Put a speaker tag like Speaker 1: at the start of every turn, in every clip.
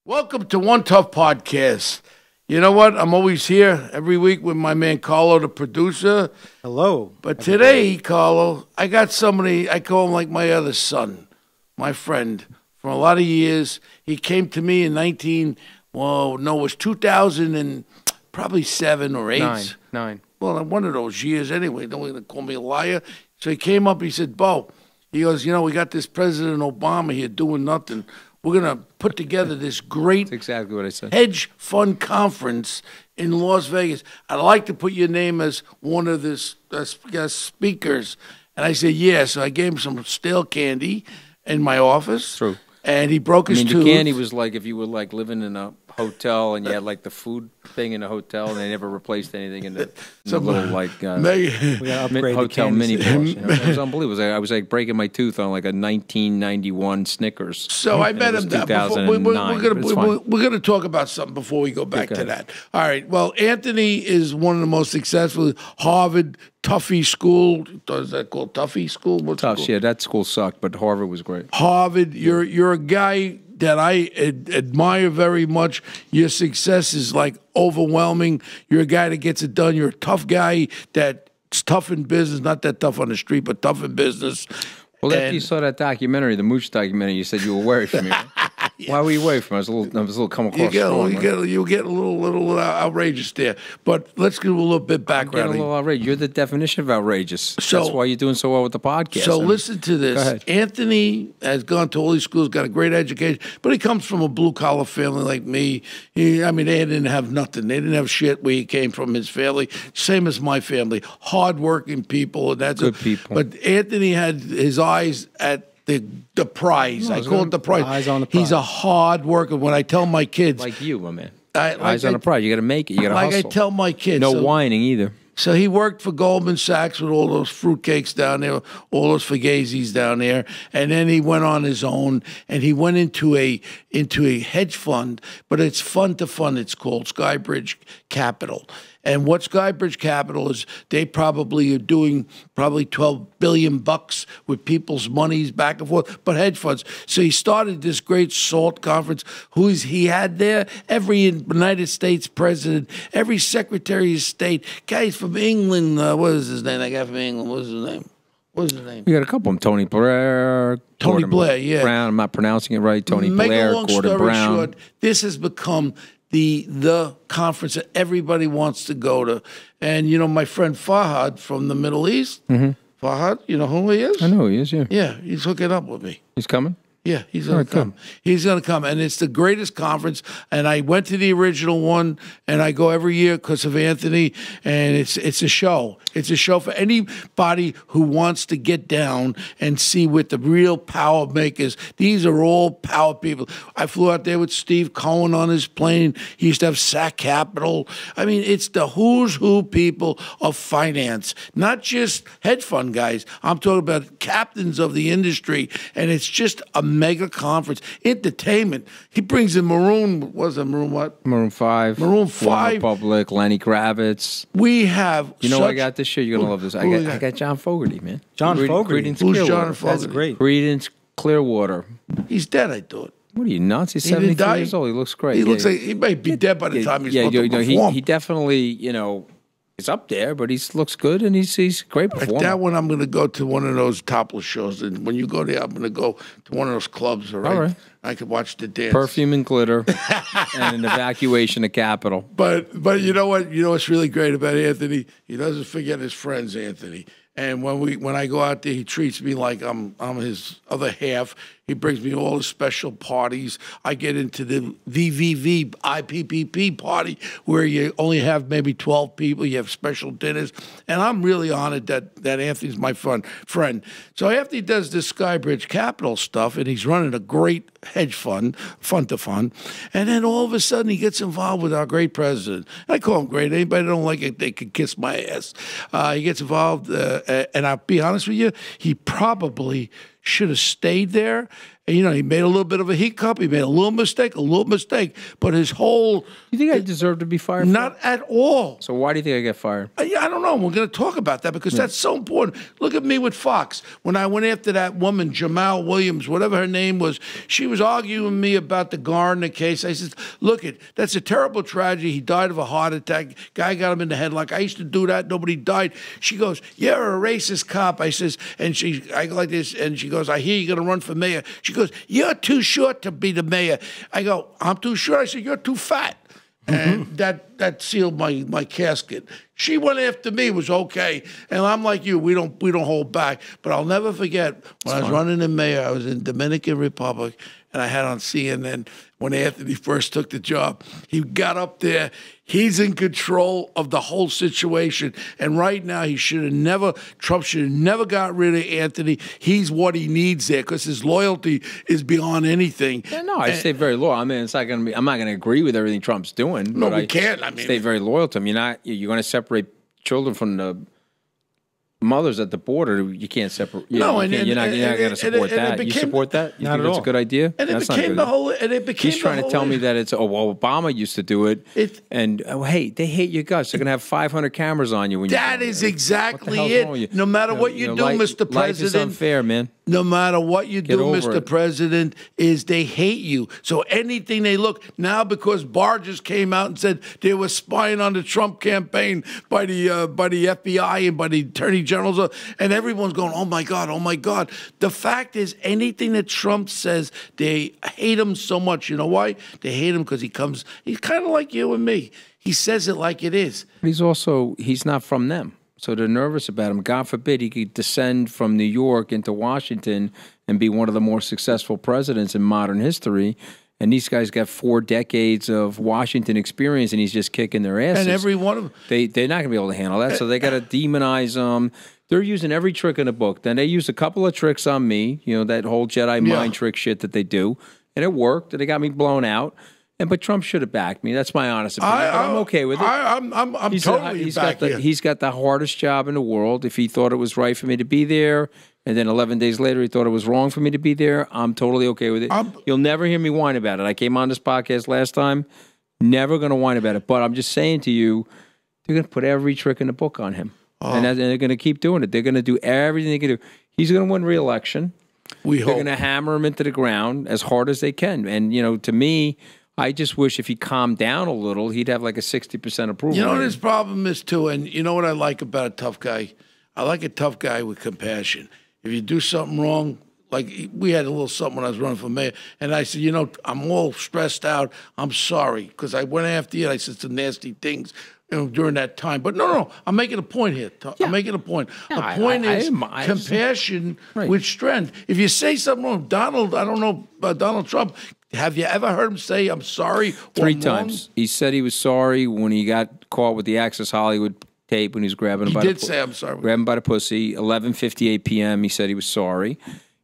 Speaker 1: Welcome to One Tough Podcast. You know what? I'm always here every week with my man Carlo, the producer.
Speaker 2: Hello.
Speaker 1: But today, Carlo, I got somebody, I call him like my other son, my friend, from a lot of years. He came to me in it was 2000 and probably 7 or 8.
Speaker 2: Nine.
Speaker 1: Well, one of those years anyway. Don't want to call me a liar. So he came up, he said, Bo, he goes, we got this President Obama here doing nothing. We're going to put together this great
Speaker 2: That's exactly what I said.
Speaker 1: hedge fund conference in Las Vegas. I'd like to put your name as one of the guest speakers. And I said, yeah. So I gave him some stale candy in my office.
Speaker 2: True.
Speaker 1: And he broke his tooth.
Speaker 2: The candy was like if you were like living in a hotel and you had like the food thing in a hotel and they never replaced anything in the little like hotel mini bars. It was unbelievable. I was like breaking my tooth on like a 1991 Snickers.
Speaker 1: So I met him.
Speaker 2: 2009.
Speaker 1: We're going to talk about something before we go back to that. All right. Well, Anthony is one of the most successful Harvard Tuffy School. Is that called Tuffy School? What's
Speaker 2: Tufts, yeah, that school sucked, but Harvard was great.
Speaker 1: Harvard, you're a guy that I admire very much. Your success is like overwhelming. You're a guy that gets it done. You're a tough guy that's tough in business, not that tough on the street, but tough in business.
Speaker 2: Well, after you saw that documentary, the Mooch documentary, you said you were worried for me. Right? Yeah. Why were you worried for me? I was a little come across strong.
Speaker 1: You get a little outrageous there. But let's give a little bit background.
Speaker 2: I'm getting a little outrageous. You're the definition of outrageous. So, that's why you're doing so well with the podcast.
Speaker 1: So listen to this.
Speaker 2: Go ahead.
Speaker 1: Anthony has gone to all these schools, got a great education, but he comes from a blue-collar family like me. They didn't have nothing. They didn't have shit where he came from, his family. Same as my family. Hard-working people. And that's
Speaker 2: good people.
Speaker 1: But Anthony had his eyes at the prize. I call it the prize.
Speaker 2: Eyes on the prize.
Speaker 1: He's a hard worker. When I tell my kids,
Speaker 2: like you, my man. Eyes on the prize. You got to make it. You got to hustle.
Speaker 1: Like I tell my kids,
Speaker 2: no whining either.
Speaker 1: So he worked for Goldman Sachs with all those fruitcakes down there, all those fugazis down there, and then he went on his own and he went into a hedge fund, but it's fund to fund. It's called SkyBridge Capital. And what SkyBridge Capital is, they probably are doing 12 billion bucks with people's monies back and forth, but hedge funds. So he started this great SALT conference. He had there? Every United States president, every Secretary of State, guys from England. What is his name? That guy from England. What is his name? What is his name?
Speaker 2: You got a couple of them. Tony Blair.
Speaker 1: Blair, yeah.
Speaker 2: Brown. I'm not pronouncing it right. Tony Blair, Gordon Brown.
Speaker 1: Short, this has become the conference that everybody wants to go to. And, my friend Fahad from the Middle East, Fahad, you know who he is?
Speaker 2: I know who he is, yeah.
Speaker 1: Yeah, he's hooking up with me.
Speaker 2: He's coming?
Speaker 1: Yeah, he's going to come. He's going to come. And it's the greatest conference. And I went to the original one, and I go every year because of Anthony. And it's a show. It's a show for anybody who wants to get down and see what the real power makers. These are all power people. I flew out there with Steve Cohen on his plane. He used to have SAC Capital. It's the who's who people of finance, not just hedge fund guys. I'm talking about captains of the industry. And it's just a mega conference. Entertainment. He brings in Maroon. Maroon what?
Speaker 2: Maroon 5.
Speaker 1: Maroon 5.
Speaker 2: Republic. Lenny Kravitz.
Speaker 1: We have.
Speaker 2: What I got this year? You're gonna love this. I got John Fogerty, man.
Speaker 1: John Fogerty. Who's John Fogerty?
Speaker 2: That's great. Creedence Clearwater.
Speaker 1: He's dead, I thought.
Speaker 2: What are you nuts? He's 73 years old. He looks great.
Speaker 1: He looks like he might be dead by the time he's supposed to perform.
Speaker 2: He definitely, he's up there, but he looks good and he's a great performer.
Speaker 1: That one, I'm going to go to one of those topless shows. And when you go there, I'm going to go to one of those clubs. All right. I could watch the dance.
Speaker 2: Perfume and glitter and an evacuation of Capitol.
Speaker 1: But you know what? You know what's really great about Anthony? He doesn't forget his friends, Anthony. And when I go out there, he treats me like I'm his other half. He brings me all the special parties. I get into the VVV IPPP party where you only have maybe 12 people. You have special dinners. And I'm really honored that Anthony's my friend. So after he does this SkyBridge Capital stuff, and he's running a great hedge fund, fund to fund, and then all of a sudden he gets involved with our great president. I call him great. Anybody that don't like it, they can kiss my ass. He gets involved, and I'll be honest with you, he probably should have stayed there And, you know, he made a little bit of a hiccup. He made a little mistake, but his whole...
Speaker 2: You think I deserve to be fired?
Speaker 1: Not at all.
Speaker 2: So why do you think I get fired?
Speaker 1: I don't know. We're going to talk about that because that's so important. Look at me with Fox. When I went after that woman, Jamal Williams, whatever her name was, she was arguing with me about the Garner case. I said, look, that's a terrible tragedy. He died of a heart attack. Guy got him in the head. Like, I used to do that. Nobody died. She goes, you're a racist cop. I says, and I go like this, and she goes, I hear you're going to run for mayor. She goes, you're too short to be the mayor. I go, I'm too short. I said, you're too fat. And that sealed my casket. She went after me, was okay. And I'm like you, we don't hold back. But I'll never forget when I was running in mayor, I was in Dominican Republic, and I had on CNN when Anthony first took the job. He got up there. He's in control of the whole situation. And right now, Trump should have never got rid of Anthony. He's what he needs there because his loyalty is beyond anything.
Speaker 2: Yeah, no, I stay very loyal. I mean, it's not going to be, I'm not going to agree with everything Trump's doing.
Speaker 1: No, we can't. I mean,
Speaker 2: stay very loyal to him. You're going to separate children from the mothers at the border. You can't separate. You're not going to support that. You support that? You think that's a good idea?
Speaker 1: And it became the whole. And it became.
Speaker 2: He's trying to tell me that it's. Oh, well, Obama used to do it. And hey, they hate your guts. They're going to have 500 cameras on you.
Speaker 1: That is exactly it. No matter what you do, Mr. President.
Speaker 2: Life is unfair, man.
Speaker 1: No matter what you do, Mr. President, is they hate you. So anything they look now, because Barr just came out and said they were spying on the Trump campaign by the FBI and by the attorney generals, and everyone's going, oh my God, oh my God. The fact is, anything that Trump says, they hate him so much. You know why? They hate him because he's kind of like you and me. He says it like it is.
Speaker 2: He's not from them. So they're nervous about him. God forbid he could descend from New York into Washington and be one of the more successful presidents in modern history. And these guys got 4 decades of Washington experience, and he's just kicking their asses.
Speaker 1: And every one of them.
Speaker 2: They're not going to be able to handle that, so they got to demonize them. They're using every trick in the book. Then they used a couple of tricks on me, you know, that whole Jedi mind trick shit that they do. And it worked, and they got me blown out. But Trump should have backed me. That's my honest opinion. I'm okay with it.
Speaker 1: I'm totally backing you.
Speaker 2: He's got the hardest job in the world. If he thought it was right for me to be there, and then 11 days later he thought it was wrong for me to be there, I'm totally okay with it. You'll never hear me whine about it. I came on this podcast last time, never going to whine about it. But I'm just saying to you, they're going to put every trick in the book on him. And they're going to keep doing it. They're going to do everything they can do. He's going to win re-election. They're going to hammer him into the ground as hard as they can. And, you know, to me, I just wish if he calmed down a little, he'd have like a 60% approval.
Speaker 1: You know what his problem is, too? And you know what I like about a tough guy? I like a tough guy with compassion. If you do something wrong, like we had a little something when I was running for mayor, and I said, you know, I'm all stressed out. I'm sorry, because I went after you, and I said some nasty things, you know, during that time. But no, I'm making a point here. I'm making a point. The point is compassion with strength. If you say something wrong, Donald, I don't know about Donald Trump, have you ever heard him say, I'm sorry?
Speaker 2: 3 times. He said he was sorry when he got caught with the Access Hollywood tape when he was grabbing him by the pussy. He did say, I'm sorry. Grabbing him by the pussy. 11:58 p.m., he said he was sorry.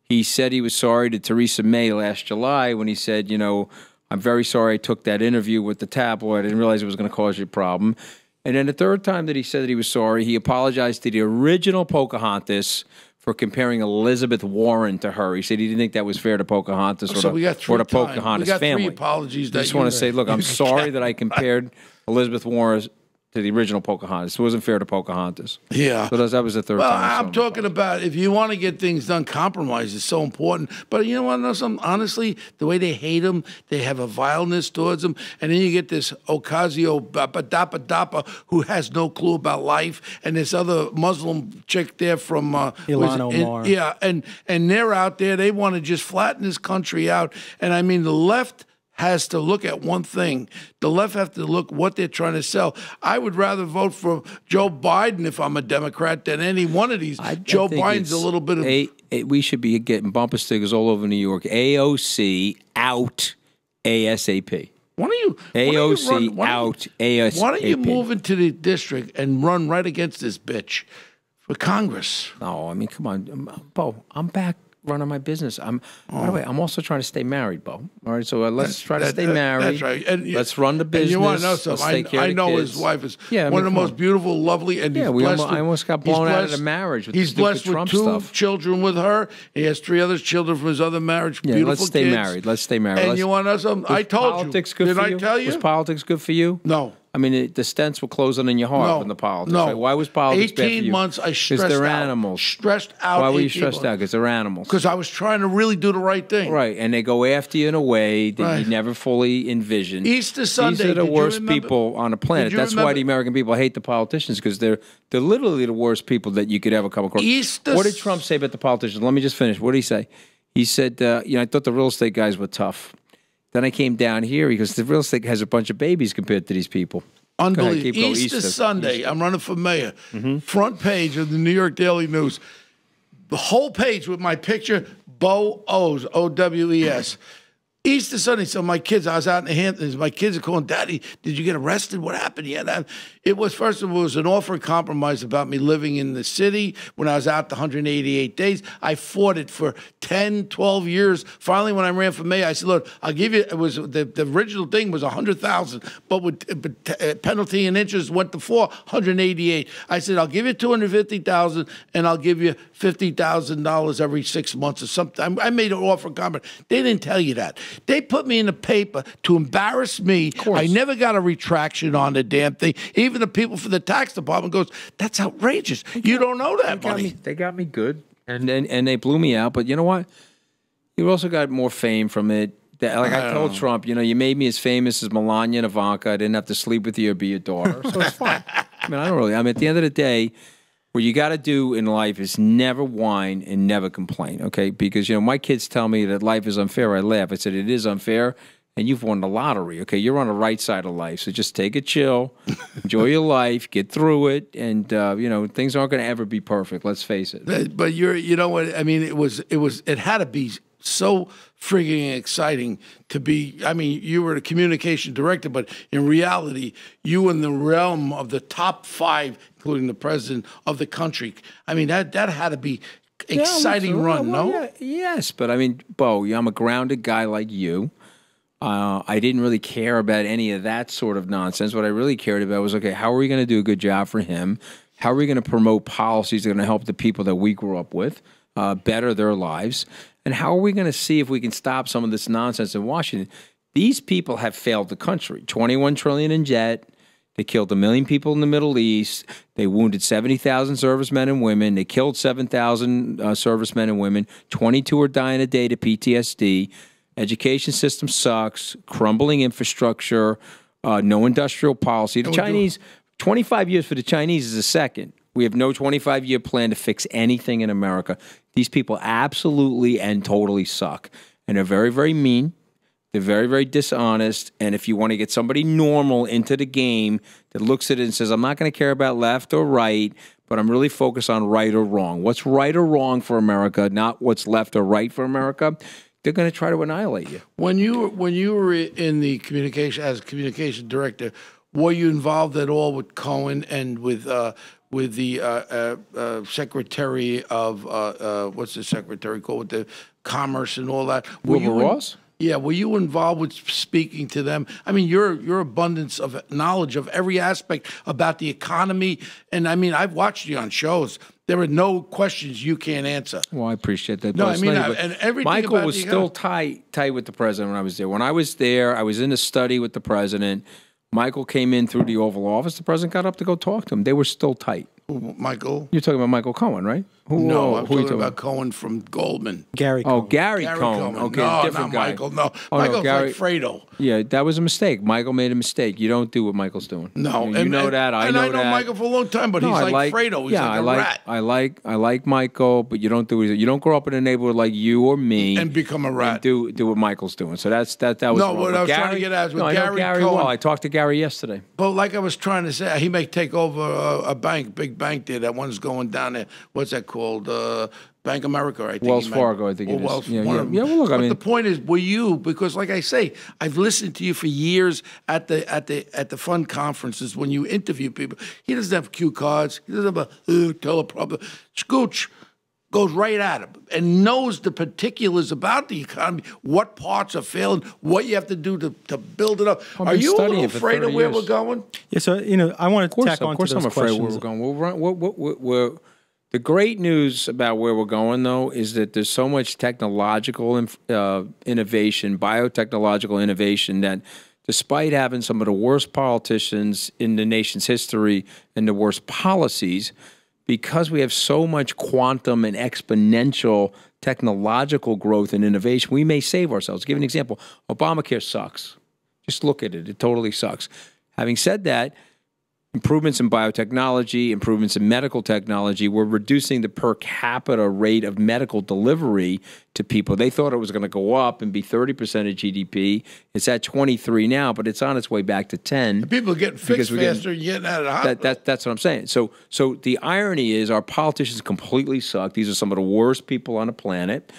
Speaker 2: He said he was sorry to Theresa May last July when he said, you know, I'm very sorry I took that interview with the tabloid. I didn't realize it was going to cause you a problem. And then the 3rd time that he said that he was sorry, he apologized to the original Pocahontas for comparing Elizabeth Warren to her. He said he didn't think that was fair to Pocahontas or the Pocahontas family.
Speaker 1: 3 apologies.
Speaker 2: I just want to say, look, I'm sorry that I compared Elizabeth Warren to the original Pocahontas. It wasn't fair to Pocahontas.
Speaker 1: Yeah.
Speaker 2: So that was the 3rd time.
Speaker 1: Well, I'm talking about if you want to get things done, compromise is so important. But you know what? Honestly, the way they hate him, they have a vileness towards him. And then you get this Ocasio-Dapa who has no clue about life, and this other Muslim chick there from
Speaker 3: Ilhan Omar.
Speaker 1: Yeah, and they're out there. They want to just flatten this country out. And I mean, the left has to look at one thing. The left have to look what they're trying to sell. I would rather vote for Joe Biden if I'm a Democrat than any one of these. Joe Biden's a little bit of...
Speaker 2: we should be getting bumper stickers all over New York. AOC out ASAP.
Speaker 1: Why don't you...
Speaker 2: AOC out ASAP.
Speaker 1: Why don't you move into the district and run right against this bitch for Congress?
Speaker 2: No, I mean, come on. Bo, I'm back running my business. By the way, I'm also trying to stay married, Bo. All right, so let's try to stay married.
Speaker 1: That's right. And
Speaker 2: let's run the business.
Speaker 1: And you want to know something? I know his wife is one of the most beautiful, lovely, and he's blessed.
Speaker 2: I almost got blown out of the marriage with
Speaker 1: he's blessed with
Speaker 2: Trump
Speaker 1: 2
Speaker 2: stuff.
Speaker 1: children with her. He has 3 other children from his other marriage.
Speaker 2: Yeah,
Speaker 1: beautiful
Speaker 2: let's stay
Speaker 1: kids.
Speaker 2: married. Let's stay married.
Speaker 1: And you want to know something? I told you.
Speaker 2: Politics good
Speaker 1: Did
Speaker 2: for
Speaker 1: I
Speaker 2: you?
Speaker 1: tell you?
Speaker 2: Was politics good for you?
Speaker 1: No.
Speaker 2: I mean, the stents were closing in your heart from the politics.
Speaker 1: No.
Speaker 2: Right? Why was politics bad for you?
Speaker 1: 18 months I stressed out.
Speaker 2: Because they're animals.
Speaker 1: Stressed out.
Speaker 2: Why were you stressed out? Because they're animals.
Speaker 1: Because I was trying to really do the right thing.
Speaker 2: Right, and they go after you in a way that you never fully envisioned.
Speaker 1: Easter Sunday.
Speaker 2: These are the worst people on the planet. That's why the American people hate the politicians, because they're literally the worst people that you could ever come across. What did Trump say about the politicians? Let me just finish. What did he say? He said, I thought the real estate guys were tough. Then I came down here because the real estate has a bunch of babies compared to these people.
Speaker 1: Unbelievable. Easter Sunday, I'm running for mayor. Front page of the New York Daily News. The whole page with my picture, Bo Owes, O-W-E-S. Easter Sunday, so my kids, I was out in the Hamptons, my kids are calling, Daddy, did you get arrested? What happened? Yeah, it was, first of all, it was an offer of compromise about me living in the city when I was out the 188 days. I fought it for 10, 12 years. Finally, when I ran for mayor, I said, look, I'll give you, it was, the original thing was $100,000, but penalty and interest went to 188. I said, I'll give you $250,000 and I'll give you $50,000 every 6 months or something. I made an offer of compromise. They didn't tell you that. They put me in the paper to embarrass me. I never got a retraction on the damn thing. Even the people for the tax department goes, that's outrageous. You don't know that money.
Speaker 2: They got me good, and they blew me out. But you know what? You also got more fame from it. Like I told Trump, you made me as famous as Melania and Ivanka. I didn't have to sleep with you or be your daughter, so it's fine. I mean, at the end of the day, what you got to do in life is never whine and never complain, okay? Because, my kids tell me that life is unfair. I laugh. I said, it is unfair, and you've won the lottery, okay? You're on the right side of life, so just take it chill, enjoy your life, get through it, and, things aren't going to ever be perfect, let's face it.
Speaker 1: But you know what? I mean, it had to be so frigging exciting to be. I mean, you were the communication director, but in reality, you in the realm of the top 5, including the president of the country. I mean, that had to be exciting run, no?
Speaker 2: Yeah, yes, but I mean, Bo, I'm a grounded guy like you. I didn't really care about any of that sort of nonsense. What I really cared about was, okay, how are we going to do a good job for him? How are we going to promote policies that are going to help the people that we grew up with better their lives? And how are we going to see if we can stop some of this nonsense in Washington? These people have failed the country. $21 trillion in debt. They killed 1 million people in the Middle East. They wounded 70,000 servicemen and women. They killed 7,000 servicemen and women. 22 are dying a day to PTSD. Education system sucks. Crumbling infrastructure. No industrial policy. The Chinese, 25 years for the Chinese is a second. We have no 25-year plan to fix anything in America. These people absolutely and totally suck. And they're very, very mean. They're very, very dishonest. And if you want to get somebody normal into the game that looks at it and says, I'm not going to care about left or right, but I'm really focused on right or wrong. What's right or wrong for America, not what's left or right for America, they're going to try to annihilate you.
Speaker 1: When you were in the communication, as a communication director, were you involved at all with Cohen and with the Secretary of, what's the Secretary called, with the Commerce and all that?
Speaker 2: Wilbur Ross?
Speaker 1: Yeah, were you involved with speaking to them? I mean, your abundance of knowledge of every aspect about the economy, and I mean, I've watched you on shows. There are no questions you can't answer.
Speaker 2: Well, I appreciate that.
Speaker 1: No, I mean, and everything.
Speaker 2: Michael was still tight with the president when I was there. When I was there, I was in a study with the president. Michael came in through the Oval Office. The president got up to go talk to him. They were still tight.
Speaker 1: Michael?
Speaker 2: You're talking about Michael Cohen, right?
Speaker 1: No, I'm talking about Cohen from Goldman.
Speaker 3: Gary Cohen.
Speaker 2: Oh, Gary Cohen. Okay,
Speaker 1: no,
Speaker 2: different guy.
Speaker 1: Michael. No, Michael's like Fredo.
Speaker 2: Yeah, that was a mistake. Michael made a mistake. You don't do what Michael's doing.
Speaker 1: No,
Speaker 2: you know that. I know that.
Speaker 1: And I know Michael for a long time, but he's like Fredo. He's like a rat.
Speaker 2: I like Michael, but you don't do it. You don't grow up in a neighborhood like you or me
Speaker 1: and become a rat.
Speaker 2: And do what Michael's doing. So that was
Speaker 1: no.
Speaker 2: wrong.
Speaker 1: What I was trying to get at is with Gary
Speaker 2: Cohen. Well, I talked to Gary yesterday.
Speaker 1: But like I was trying to say, he may take over a bank, big bank there. That one's going down there. What's that called? Bank America, I think.
Speaker 2: Wells Fargo, I think it is.
Speaker 1: Wells,
Speaker 2: yeah, well, look,
Speaker 1: but the point is, were you? Because, like I say, I've listened to you for years at the fund conferences when you interview people. He doesn't have cue cards. He doesn't have a teleprompter. Scooch, goes right at him and knows the particulars about the economy, what parts are failing, what you have to do to build it up. Are you a little afraid of where we're going?
Speaker 3: Yeah, so, I want to tack on to those questions. Of course I'm afraid
Speaker 2: where we're going. The great news about where we're going, though, is that there's so much technological innovation, biotechnological innovation, that despite having some of the worst politicians in the nation's history and the worst policies, because we have so much quantum and exponential technological growth and innovation, we may save ourselves. To give an example, Obamacare sucks. Just look at it. It totally sucks. Having said that, improvements in biotechnology, improvements in medical technology, we're reducing the per capita rate of medical delivery to people. They thought it was going to go up and be 30% of GDP. It's at 23 now, but it's on its way back to 10.
Speaker 1: And people are getting fixed faster and getting out of the hospital. That's
Speaker 2: what I'm saying. So the irony is our politicians completely suck. These are some of the worst people on the planet.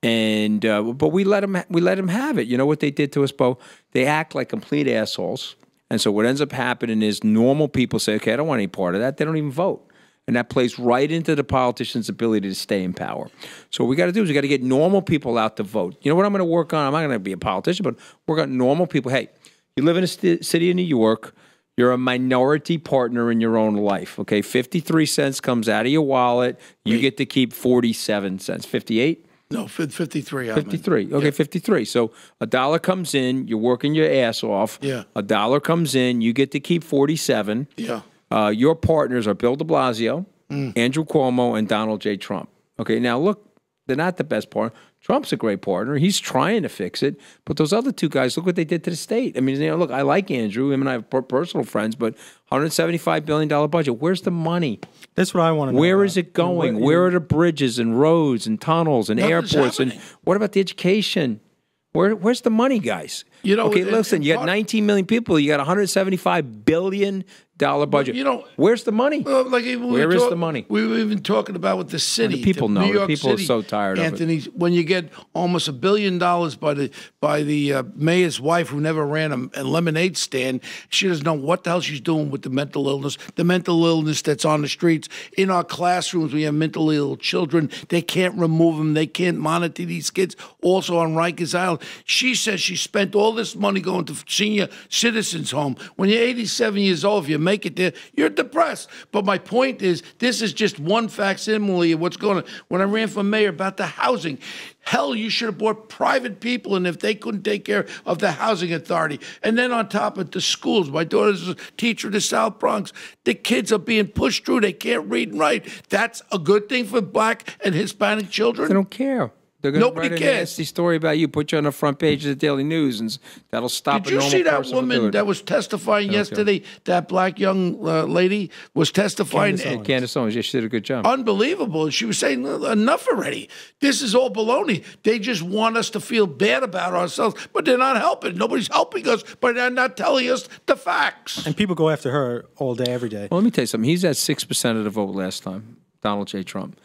Speaker 2: And but we let them have it. You know what they did to us, Bo? They act like complete assholes. And so what ends up happening is normal people say, okay, I don't want any part of that. They don't even vote. And that plays right into the politician's ability to stay in power. So what we got to do is we got to get normal people out to vote. You know what I'm going to work on? I'm not going to be a politician, but work on normal people. Hey, you live in a city of New York. You're a minority partner in your own life, okay? 53 cents comes out of your wallet. You get to keep 47 cents. 58?
Speaker 1: No, 53.
Speaker 2: 53. Okay, yeah. 53. So $1 comes in, you're working your ass off.
Speaker 1: Yeah.
Speaker 2: $1 comes in, you get to keep 47.
Speaker 1: Yeah.
Speaker 2: Your partners are Bill de Blasio, Andrew Cuomo, and Donald J. Trump. Okay, now look, they're not the best partner. Trump's a great partner. He's trying to fix it. But those other two guys, look what they did to the state. I mean, look, I like Andrew. Him and I have personal friends, but $175 billion budget. Where's the money?
Speaker 3: That's what I want to know.
Speaker 2: Where is it going? Where are the bridges and roads and tunnels and airports? Happening. And what about the education? Where's the money, guys? Okay, listen, you got 19 million people. You got $175 billion budget. Where's the money? Where is the money?
Speaker 1: We were even talking about with the city.
Speaker 2: And the people know.
Speaker 1: New York
Speaker 2: people
Speaker 1: City,
Speaker 2: are so tired
Speaker 1: Anthony,
Speaker 2: of it.
Speaker 1: When you get almost $1 billion by the mayor's wife who never ran a lemonade stand, she doesn't know what the hell she's doing with the mental illness that's on the streets. In our classrooms, we have mentally ill children. They can't remove them. They can't monitor these kids. Also on Rikers Island, she says she spent all this money going to senior citizens' home. When you're 87 years old, if you make it there, you're depressed. But my point is, this is just one facsimile of what's going on. When I ran for mayor about the housing, hell, you should have brought private people in if they couldn't take care of the housing authority. And then on top of the schools, my daughter's a teacher in the South Bronx. The kids are being pushed through. They can't read and write. That's a good thing for black and Hispanic children.
Speaker 2: They don't care. They're going to write a nasty story about you, put you on the front page of the Daily News, and that'll stop a normal person. Did you see that woman that was testifying yesterday? That black young lady was testifying.
Speaker 3: Candace
Speaker 2: Owens, yeah, she did a good job.
Speaker 1: Unbelievable. She was saying, enough already. This is all baloney. They just want us to feel bad about ourselves, but they're not helping. Nobody's helping us, but they're not telling us the facts.
Speaker 3: And people go after her all day, every day.
Speaker 2: Well, let me tell you something. He's at 6% of the vote last time, Donald J. Trump.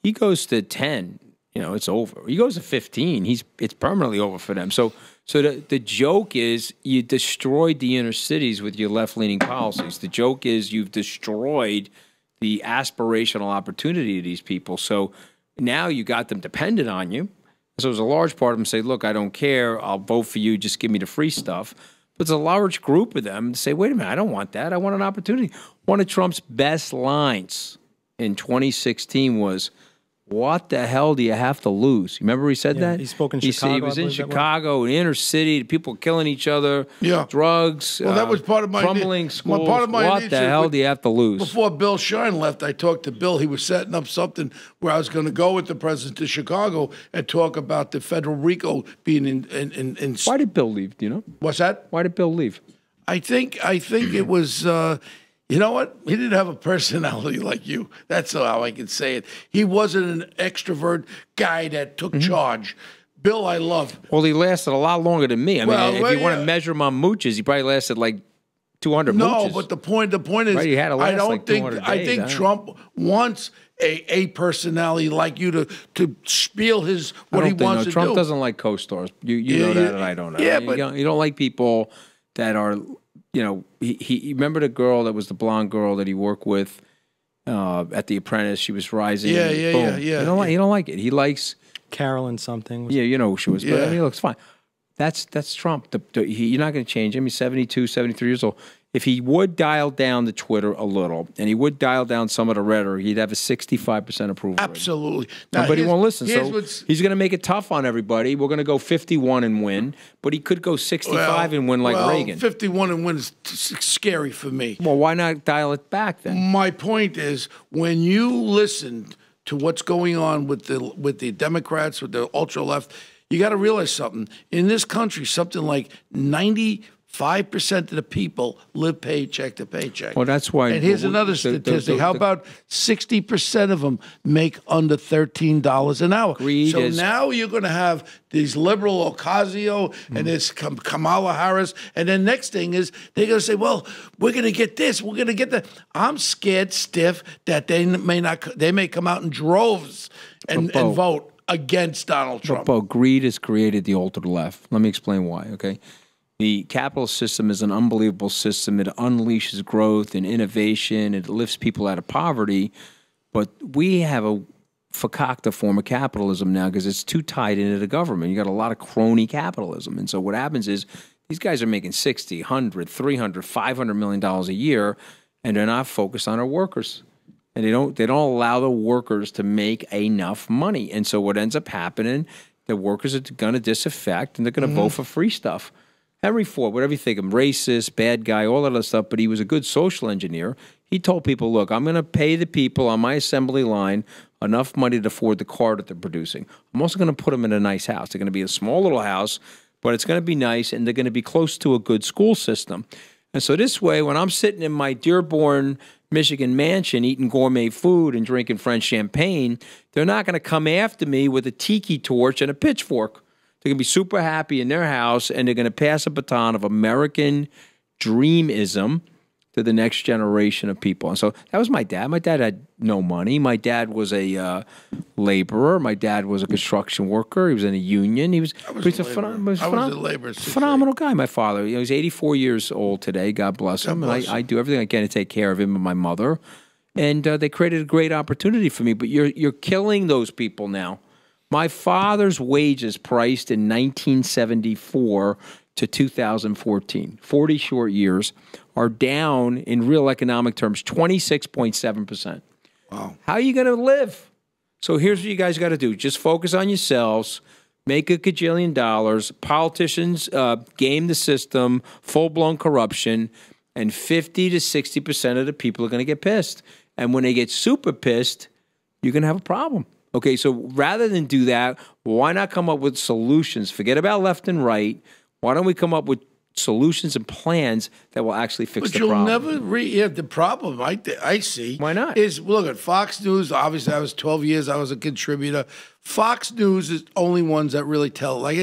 Speaker 2: He goes to 10. It's over. He goes to 15. It's permanently over for them. So the joke is you destroyed the inner cities with your left-leaning policies. The joke is you've destroyed the aspirational opportunity of these people. So now you got them dependent on you. So there's a large part of them say, look, I don't care. I'll vote for you. Just give me the free stuff. But there's a large group of them that say, wait a minute, I don't want that. I want an opportunity. One of Trump's best lines in 2016 was, what the hell do you have to lose? You remember he said that?
Speaker 3: He spoke in Chicago.
Speaker 2: He was in Chicago, in the inner city, people killing each other, drugs,
Speaker 1: well, that was part of my
Speaker 2: crumbling schools.
Speaker 1: Part of my
Speaker 2: what the hell do you have to lose?
Speaker 1: Before Bill Shine left, I talked to Bill. He was setting up something where I was going to go with the president to Chicago and talk about the federal RICO being in
Speaker 2: Why did Bill leave, do you know?
Speaker 1: What's that?
Speaker 2: Why did Bill leave?
Speaker 1: I think it was... you know what? He didn't have a personality like you. That's how I can say it. He wasn't an extrovert guy that took charge. Bill, I love.
Speaker 2: Well, he lasted a lot longer than me. I mean, if you want to measure him on mooches, he probably lasted like 200 mooches.
Speaker 1: No, but the point is,
Speaker 2: right, had to last like 200 days,
Speaker 1: I think Trump wants a personality like you to spiel what he wants to do.
Speaker 2: Trump doesn't like co-stars. You know that, and I don't know.
Speaker 1: Yeah,
Speaker 2: but you don't like people that are. He remember the girl that was the blonde girl that he worked with at The Apprentice. She was rising.
Speaker 1: Yeah.
Speaker 2: He don't like it. He likes
Speaker 3: Carolyn something.
Speaker 2: Yeah, you know who she was. But I mean, he looks fine. That's Trump. You're not going to change him. He's 72, 73 years old. If he would dial down the Twitter a little, and he would dial down some of the rhetoric, he'd have a 65% approval rating.
Speaker 1: Absolutely.
Speaker 2: But he won't listen. So he's going to make it tough on everybody. We're going to go 51 and win, but he could go 65 and win like Reagan.
Speaker 1: 51 and win is scary for me.
Speaker 2: Well, why not dial it back then?
Speaker 1: My point is, when you listen to what's going on with the Democrats, with the ultra left, you got to realize something. In this country, something like 95% of the people live paycheck to paycheck.
Speaker 2: Well, that's why.
Speaker 1: And here's another statistic. How about 60% of them make under $13 an hour? So now you're going to have these liberal Ocasio and this Kamala Harris, and then next thing is they're going to say, well, we're going to get this, we're going to get that. I'm scared stiff that they may come out in droves and vote against Donald Trump.
Speaker 2: But greed has created the ultra left. Let me explain why, okay? The capitalist system is an unbelievable system. It unleashes growth and innovation. It lifts people out of poverty. But we have a fakakta form of capitalism now because it's too tied into the government. You got a lot of crony capitalism. And so what happens is these guys are making $60, $100, $300, $500 million a year, and they're not focused on our workers. And they don't allow the workers to make enough money. And so what ends up happening, the workers are going to disaffect and they're going to vote for free stuff. Henry Ford, whatever you think of him, racist, bad guy, all that other stuff, but he was a good social engineer. He told people, look, I'm going to pay the people on my assembly line enough money to afford the car that they're producing. I'm also going to put them in a nice house. They're going to be a small little house, but it's going to be nice, and they're going to be close to a good school system. And so this way, when I'm sitting in my Dearborn, Michigan mansion eating gourmet food and drinking French champagne, they're not going to come after me with a tiki torch and a pitchfork. They're going to be super happy in their house, and they're going to pass a baton of American dreamism to the next generation of people. And so that was my dad. My dad had no money. My dad was a laborer. My dad was a construction worker. He was in a union. He was a phenomenal guy, my father. You know, he's 84 years old today. God bless him. And I do everything I can to take care of him and my mother. And they created a great opportunity for me. But you're killing those people now. My father's wages priced in 1974 to 2014, 40 short years, are down in real economic terms 26.7%.
Speaker 1: Wow.
Speaker 2: How are you going to live? So here's what you guys got to do. Just focus on yourselves. Make a gajillion dollars. Politicians game the system, full-blown corruption, and 50 to 60% of the people are going to get pissed. And when they get super pissed, you're going to have a problem. Okay, so rather than do that, why not come up with solutions? Forget about left and right. Why don't we come up with solutions and plans that will actually fix the problem?
Speaker 1: But you'll never the problem I see.
Speaker 2: Why not?
Speaker 1: Is, look, at Fox News, obviously I was 12 years, I was a contributor. Fox News is only ones that really tell. Like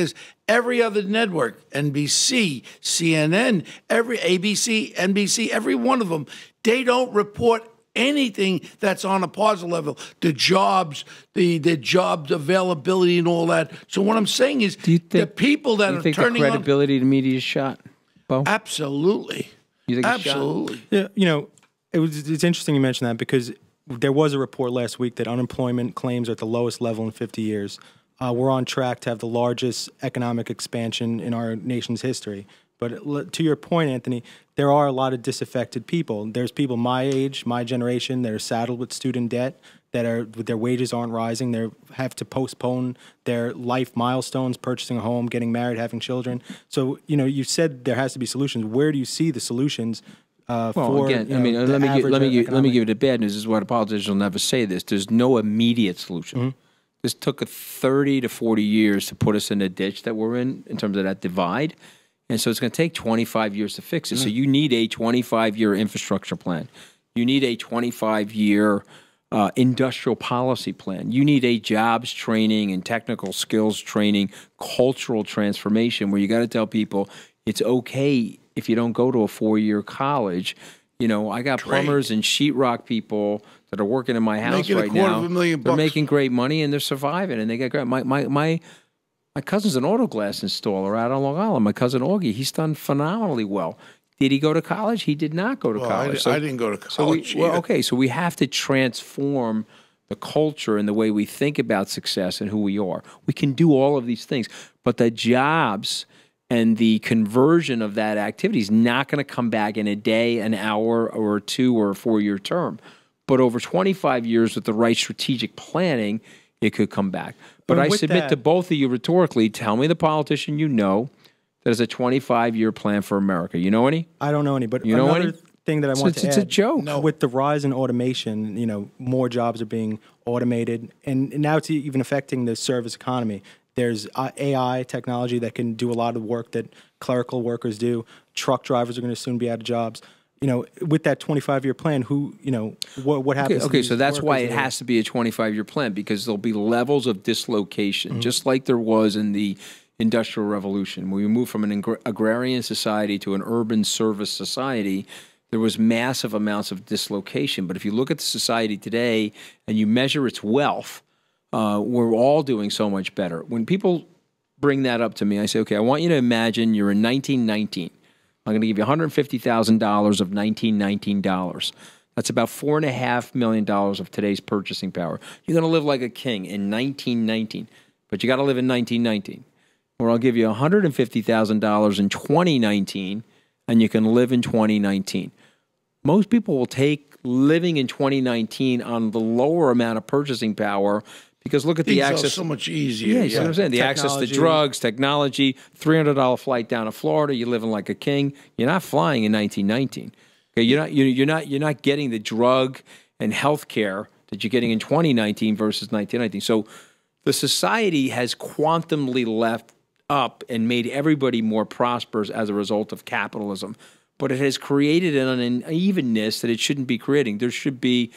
Speaker 1: every other network, NBC, CNN, every ABC, NBC, every one of them, they don't report anything that's on a positive level, the jobs, the job availability and all that. So what I'm saying is the people that are turning
Speaker 2: the credibility to media is shot, Bo?
Speaker 1: Absolutely.
Speaker 2: You think
Speaker 1: absolutely.
Speaker 3: Yeah, you know, it's interesting you mentioned that because there was a report last week that unemployment claims are at the lowest level in 50 years. We're on track to have the largest economic expansion in our nation's history. But to your point, Anthony, there are a lot of disaffected people. There's people my age, my generation, that are saddled with student debt, their wages aren't rising. They have to postpone their life milestones, purchasing a home, getting married, having children. So, you know, you said there has to be solutions. Where do you see the solutions for?
Speaker 2: Again, I mean, let me give you the bad news. This is why the politicians will never say this. There's no immediate solution. Mm-hmm. This took 30 to 40 years to put us in the ditch that we're in terms of that divide. And so it's going to take 25 years to fix it. So you need a 25-year infrastructure plan. You need a 25-year industrial policy plan. You need a jobs training and technical skills training, cultural transformation where you got to tell people it's okay if you don't go to a 4-year college. You know, I got plumbers and sheetrock people that are working in my house right now. They're making great money and they're surviving and they get great. My cousin's an auto glass installer out on Long Island. My cousin Augie, he's done phenomenally well. Did he go to college? He did not go to college.
Speaker 1: I didn't go to college.
Speaker 2: So we have to transform the culture and the way we think about success and who we are. We can do all of these things, but the jobs and the conversion of that activity is not going to come back in a day, an hour, or a 2 or a 4-year term. But over 25 years with the right strategic planning, it could come back. But I submit to both of you rhetorically, tell me the politician you know that has a 25-year plan for America. You know any?
Speaker 3: I don't know any, but
Speaker 2: you know
Speaker 3: another thing that I want to add.
Speaker 2: It's a joke.
Speaker 3: No. With the rise in automation, you know, more jobs are being automated, and now it's even affecting the service economy. There's AI technology that can do a lot of work that clerical workers do. Truck drivers are going to soon be out of jobs. You know, with that 25-year plan, what happens?
Speaker 2: Okay, so that's why it has to be a 25-year plan, because there'll be levels of dislocation, just like there was in the Industrial Revolution. When we moved from an agrarian society to an urban service society, there was massive amounts of dislocation. But if you look at the society today and you measure its wealth, we're all doing so much better. When people bring that up to me, I say, okay, I want you to imagine you're in 1919. I'm going to give you $150,000 of 1919 dollars. That's about $4.5 million of today's purchasing power. You're going to live like a king in 1919, but you got to live in 1919. Or I'll give you $150,000 in 2019, and you can live in 2019. Most people will take living in 2019 on the lower amount of purchasing power, because look at the access.
Speaker 1: So much easier.
Speaker 2: Yeah, what I'm saying. The access to drugs, technology, $300 flight down to Florida. You're living like a king. You're not flying in 1919. Okay, you're not getting the drug and health care that you're getting in 2019 versus 1919. So the society has quantumly left up and made everybody more prosperous as a result of capitalism. But it has created an unevenness that it shouldn't be creating. There should be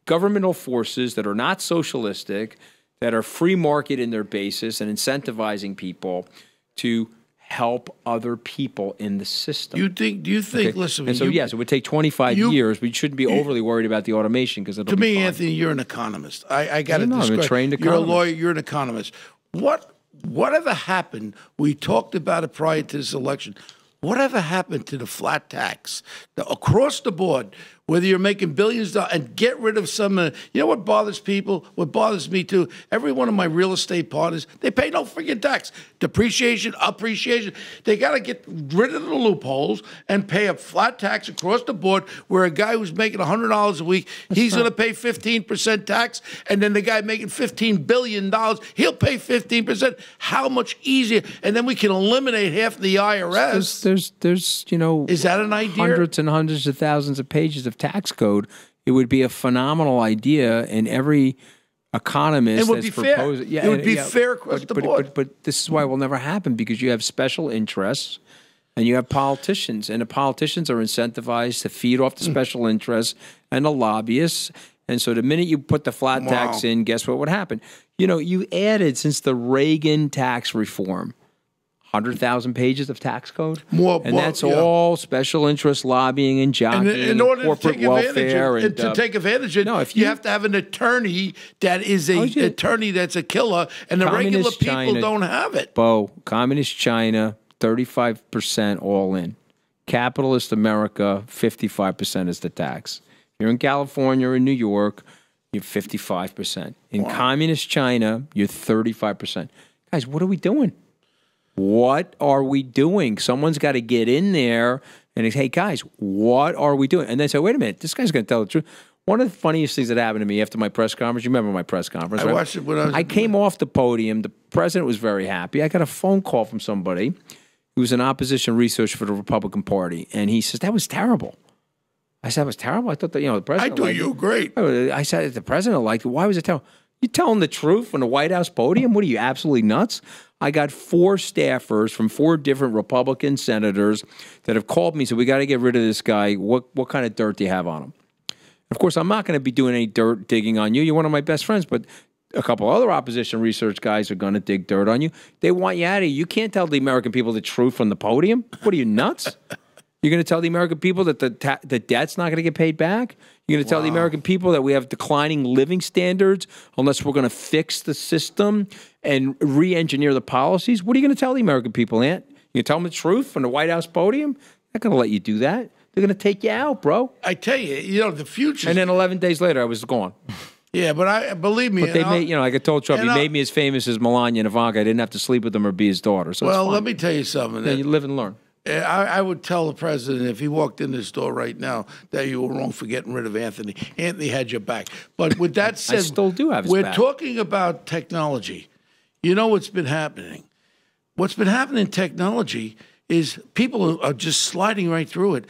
Speaker 2: governmental forces that are not socialistic, that are free market in their basis and incentivizing people to help other people in the system.
Speaker 1: Do you think, okay. Listen,
Speaker 2: and so yes, it would take 25 years. We shouldn't be overly worried about the automation, because it'll be fine.
Speaker 1: Anthony, you're an economist. I got to
Speaker 2: describe. I'm a trained economist.
Speaker 1: You're a lawyer, you're an economist. Whatever happened, we talked about it prior to this election, whatever happened to the flat tax across the board, whether you're making billions of dollars, and get rid of some, you know what bothers people? What bothers me too? Every one of my real estate partners, they pay no freaking tax. Depreciation, appreciation. They got to get rid of the loopholes and pay a flat tax across the board, where a guy who's making $100 a week, he's going to pay 15% tax, and then the guy making $15 billion, he'll pay 15%. How much easier? And then we can eliminate half the IRS.
Speaker 2: There's you know,
Speaker 1: is that an idea?
Speaker 2: Hundreds and hundreds of thousands of pages of tax code. It would be a phenomenal idea, and every economist that's proposed.
Speaker 1: Yeah, it would be fair across the board.
Speaker 2: But this is why it will never happen, because you have special interests and you have politicians, and the politicians are incentivized to feed off the special interests and the lobbyists. And so the minute you put the flat tax in, guess what would happen? You know, you added, since the Reagan tax reform, 100,000 pages of tax code, and that's all special interest lobbying and jockeying, and corporate welfare,
Speaker 1: and to take advantage of it. No, if you have to have an attorney that is attorney that's a killer, and the regular people don't have it.
Speaker 2: Bo, communist China, 35% all in. Capitalist America, 55% is the tax. You're in California or in New York, you're 55%. In communist China, you're 35%. Guys, what are we doing? What are we doing? Someone's got to get in there and say, hey, guys, what are we doing? And they say, wait a minute, this guy's going to tell the truth. One of the funniest things that happened to me after my press conference, you remember my press conference, right?
Speaker 1: I watched it when
Speaker 2: I came off the podium. The president was very happy. I got a phone call from somebody who was in opposition research for the Republican Party, and he says, that was terrible. I said, it was terrible? I thought that, the president
Speaker 1: I thought you were great.
Speaker 2: I said, the president liked it. Why was it terrible? You telling the truth on the White House podium? What are you, absolutely nuts? I got 4 staffers from 4 different Republican senators that have called me and said, we got to get rid of this guy. What kind of dirt do you have on him? Of course, I'm not going to be doing any dirt digging on you. You're one of my best friends, but a couple other opposition research guys are going to dig dirt on you. They want you out of here. You can't tell the American people the truth from the podium. What are you, nuts? You're going to tell the American people that the debt's not going to get paid back? You're going to tell the American people that we have declining living standards unless we're going to fix the system and re-engineer the policies? What are you going to tell the American people, Ant? You going to tell them the truth from the White House podium? not going to let you do that. They're going to take you out, bro.
Speaker 1: I tell you, the future.
Speaker 2: And then 11 days later, I was gone.
Speaker 1: Yeah, but believe me.
Speaker 2: But they made, like I told Trump, he made me as famous as Melania and Ivanka. I didn't have to sleep with them or be his daughter. So
Speaker 1: well, let me tell you something.
Speaker 2: You live and learn.
Speaker 1: I would tell the president if he walked in this door right now that you were wrong for getting rid of Anthony. Anthony had your back. But with that said,
Speaker 2: I still do have his back.
Speaker 1: We're talking about technology. You know what's been happening? What's been happening in technology is people are just sliding right through it.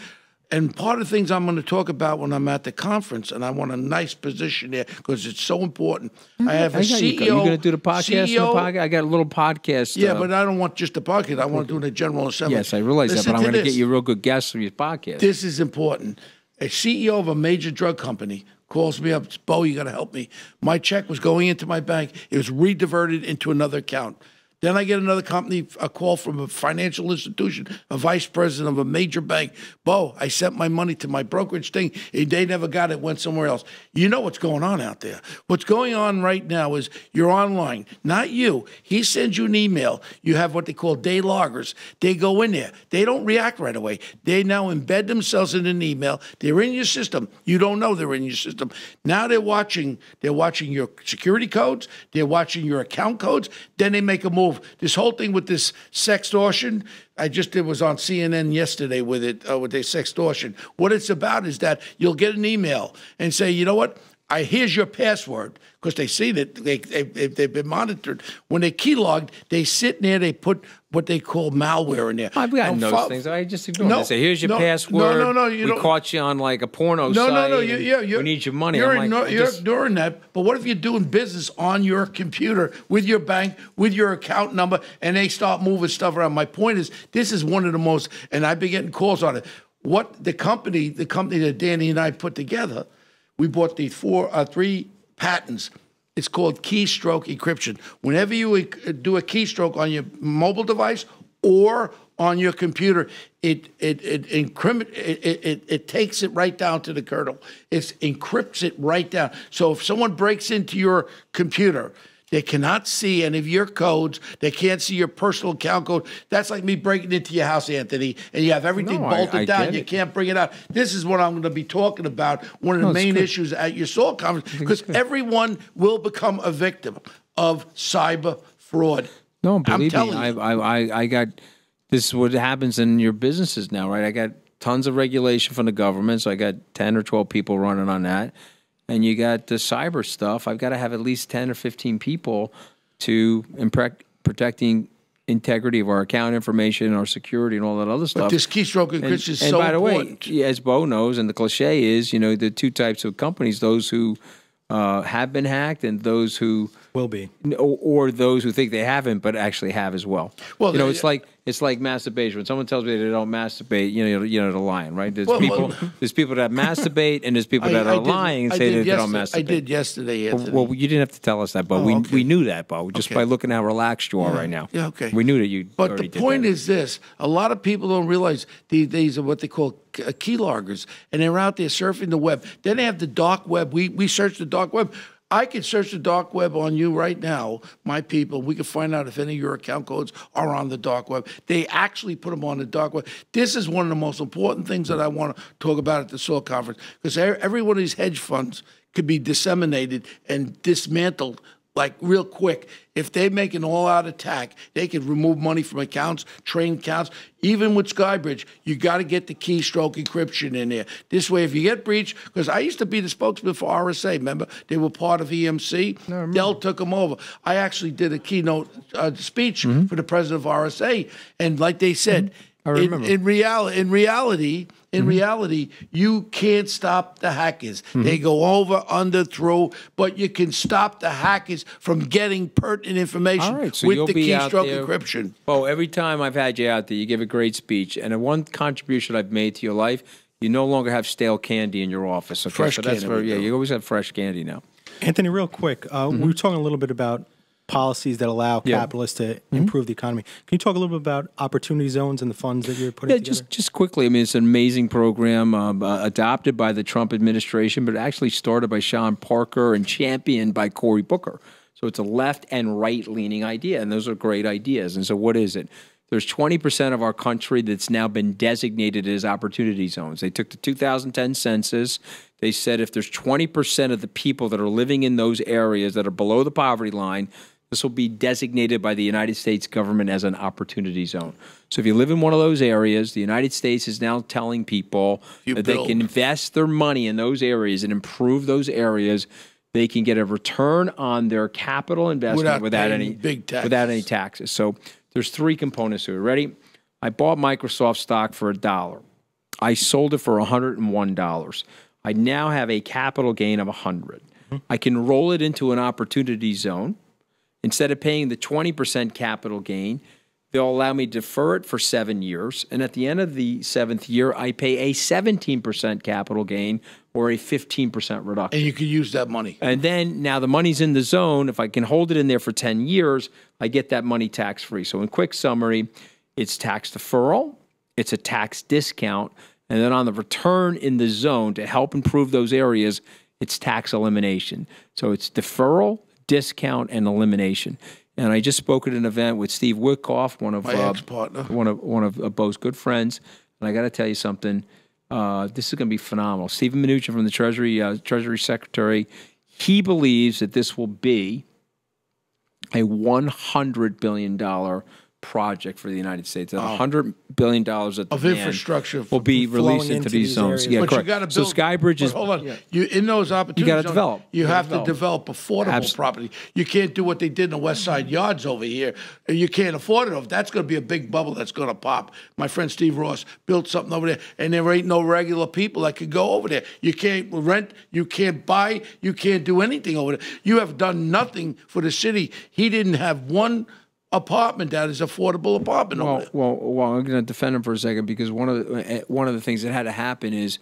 Speaker 1: And part of the things I'm going to talk about when I'm at the conference, and I want a nice position there because it's so important. I have a CEO.
Speaker 2: You're going to do the podcast? I got a little podcast.
Speaker 1: Yeah, but I don't want just the podcast. I want to do the General Assembly.
Speaker 2: Yes, I realize that, but I'm going to get you real good guests for your podcast.
Speaker 1: This is important. A CEO of a major drug company calls me up, Bo, you got to help me. My check was going into my bank. It was rediverted into another account. Then I get another company, a call from a financial institution, a vice president of a major bank. Bo, I sent my money to my brokerage thing. They never got it, went somewhere else. You know what's going on out there. What's going on right now is you're online, not you. He sends you an email. You have what they call day loggers. They go in there. They don't react right away. They now embed themselves in an email. They're in your system. You don't know they're in your system. Now they're watching your security codes. They're watching your account codes. Then they make a move. This whole thing with this sextortion, it was on CNN yesterday with the sextortion. What it's about is that you'll get an email and say, you know what? Here's your password, because they see that they've been monitored. When they keylogged, they sit in there, they put what they call malware in there.
Speaker 2: I've gotten those things. I just ignore them. They say, here's your password. No, we caught you on like a porno site. No, we need your money.
Speaker 1: You're ignoring that. But what if you're doing business on your computer with your bank, with your account number, and they start moving stuff around? My point is, this is one of the most, and I've been getting calls on it. What the company that Danny and I put together, we bought the 3 patents. It's called keystroke encryption. Whenever you do a keystroke on your mobile device or on your computer, it takes it right down to the kernel. It encrypts it right down. So if someone breaks into your computer, they cannot see any of your codes. They can't see your personal account code. That's like me breaking into your house, Anthony, and you have everything bolted down. You can't bring it out. This is what I'm going to be talking about, one of the main issues at your SOAR conference, because everyone will become a victim of cyber fraud.
Speaker 2: No, believe me, I got, this is what happens in your businesses now, right? I got tons of regulation from the government, so I got 10 or 12 people running on that. And you got the cyber stuff. I've got to have at least 10 or 15 people to protecting integrity of our account information, our security, and all that other stuff.
Speaker 1: But this keystroke encryption is so
Speaker 2: important.
Speaker 1: And
Speaker 2: by the way, as Bo knows, and the cliche is, the 2 types of companies, those who have been hacked and those who
Speaker 3: will be,
Speaker 2: or those who think they haven't but actually have as well. Well, it's like masturbation. When someone tells me they don't masturbate, they're lying, right? There's people that masturbate, and there's people that are lying and say that they don't masturbate.
Speaker 1: I did yesterday, Anthony.
Speaker 2: Well, you didn't have to tell us that, but we knew that, Bo, just by looking how relaxed you are right now.
Speaker 1: Yeah, okay.
Speaker 2: We knew that you.
Speaker 1: But the point is this: a lot of people don't realize these are what they call keyloggers, and they're out there surfing the web. Then they have the dark web. We search the dark web. I could search the dark web on you right now, my people. We can find out if any of your account codes are on the dark web. They actually put them on the dark web. This is one of the most important things that I want to talk about at the SOAR conference, because every one of these hedge funds could be disseminated and dismantled like real quick. If they make an all-out attack, they could remove money from accounts, train accounts. Even with SkyBridge, you got to get the keystroke encryption in there. This way, if you get breached, because I used to be the spokesman for RSA, remember? They were part of EMC. Dell took them over. I actually did a keynote speech for the president of RSA, and like they said,
Speaker 3: I remember.
Speaker 1: In reality, you can't stop the hackers. They go over, under, through, but you can stop the hackers from getting pertinent information with the keystroke encryption.
Speaker 2: Oh, every time I've had you out there, you give a great speech, and one contribution I've made to your life, you no longer have stale candy in your office. Okay?
Speaker 1: Fresh candy.
Speaker 2: You always have fresh candy now.
Speaker 3: Anthony, real quick, we were talking a little bit about policies that allow capitalists to improve the economy. Can you talk a little bit about opportunity zones and the funds that you're putting together?
Speaker 2: Just quickly. I mean, it's an amazing program adopted by the Trump administration, but actually started by Sean Parker and championed by Cory Booker. So it's a left and right-leaning idea, and those are great ideas. And so what is it? there's 20% of our country that's now been designated as opportunity zones. They took the 2010 census. They said if there's 20% of the people that are living in those areas that are below the poverty line, this will be designated by the United States government as an opportunity zone. So if you live in one of those areas, the United States is now telling people that they can invest their money in those areas and improve those areas. They can get a return on their capital investment without any taxes. So there's three components to it. Ready? I bought Microsoft stock for $1. I sold it for $101. I now have a capital gain of $100. I can roll it into an opportunity zone. Instead of paying the 20% capital gain, they'll allow me to defer it for 7 years. And at the end of the 7th year, I pay a 17% capital gain or a 15% reduction.
Speaker 1: And you can use that money.
Speaker 2: And then now the money's in the zone. If I can hold it in there for 10 years, I get that money tax-free. So in quick summary, it's tax deferral, it's a tax discount, and then on the return in the zone to help improve those areas, it's tax elimination. So it's deferral, discount, and elimination. And I just spoke at an event with Steve Witkoff, one of my ex-partner, one of Bo's good friends. And I got to tell you something. This is going to be phenomenal. Stephen Mnuchin from the Treasury Secretary, he believes that this will be a $100 billion project for the United States. $100 billion of
Speaker 1: infrastructure
Speaker 2: will be released into these zones. Yeah,
Speaker 1: but
Speaker 2: correct.
Speaker 1: You got to build.
Speaker 2: So SkyBridge is.
Speaker 1: Hold on. You in those opportunities.
Speaker 2: You got to develop.
Speaker 1: You have to develop affordable property. You can't do what they did in the West Side Yards over here. You can't afford it. That's going to be a big bubble that's going to pop. My friend Steve Ross built something over there, and there ain't no regular people that could go over there. You can't rent. You can't buy. You can't do anything over there. You have done nothing for the city. He didn't have one apartment that is affordable apartment over there.
Speaker 2: Well, I'm going to defend him for a second because one of the things that had to happen is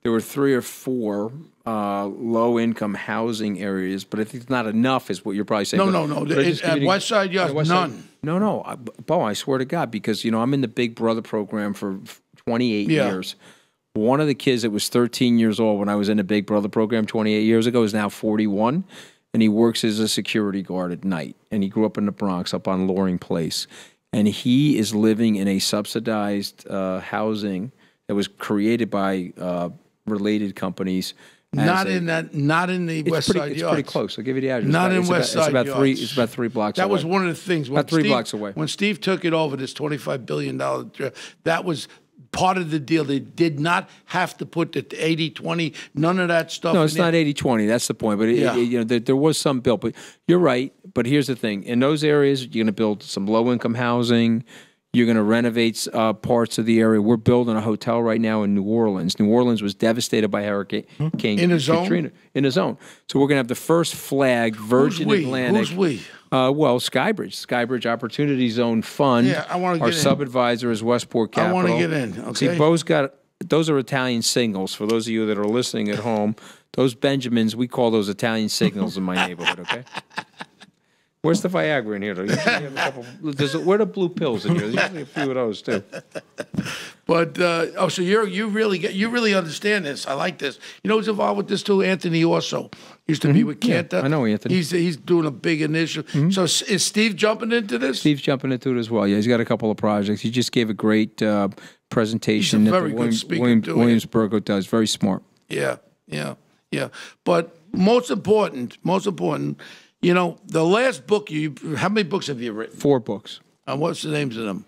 Speaker 2: there were 3 or 4 low-income housing areas, but I think it's not enough is what you're probably saying.
Speaker 1: No. At West Side Yards, none.
Speaker 2: No. Bo, I swear to God, because, I'm in the Big Brother program for 28 years. One of the kids that was 13 years old when I was in the Big Brother program 28 years ago is now 41. And he works as a security guard at night. And he grew up in the Bronx, up on Loring Place. And he is living in a subsidized housing that was created by related companies.
Speaker 1: Not in the West Side Yards.
Speaker 2: It's pretty close. I'll give you the address.
Speaker 1: Not in West Side Yards.
Speaker 2: It's about 3 blocks away.
Speaker 1: That was one of the things.
Speaker 2: About 3 blocks away.
Speaker 1: When Steve took it over, this $25 billion, that was part of the deal. They did not have to put the 80-20, none of that stuff.
Speaker 2: No, it's not 80-20. That's the point. But there was some built. But you're right. But here's the thing: in those areas, you're going to build some low-income housing. You're going to renovate parts of the area. We're building a hotel right now in New Orleans. New Orleans was devastated by Hurricane Katrina. In a zone. So we're going to have the first flagged Virgin Atlantic.
Speaker 1: Who's we?
Speaker 2: Well, SkyBridge Opportunity Zone Fund.
Speaker 1: Yeah, I want to get in.
Speaker 2: Our sub-advisor is Westport Capital.
Speaker 1: I want to get in, okay?
Speaker 2: See, Bo's got, those are Italian signals. For those of you that are listening at home, those Benjamins, we call those Italian signals in my neighborhood, okay? Where's the Viagra in here? Where are the blue pills in here? There's usually a few of those, too.
Speaker 1: But, so you really understand this. I like this. You know who's involved with this, too? Anthony also. Used to be with Cantor.
Speaker 2: I know Anthony.
Speaker 1: He's doing a big initiative. So is Steve jumping into this?
Speaker 2: Steve's jumping into it as well. Yeah, he's got a couple of projects. He just gave a great presentation.
Speaker 1: He's a very good speaker.
Speaker 2: Williamsburg Hotel. He's very smart.
Speaker 1: Yeah. But most important, the last book how many books have you written?
Speaker 2: 4 books.
Speaker 1: And what's the names of them?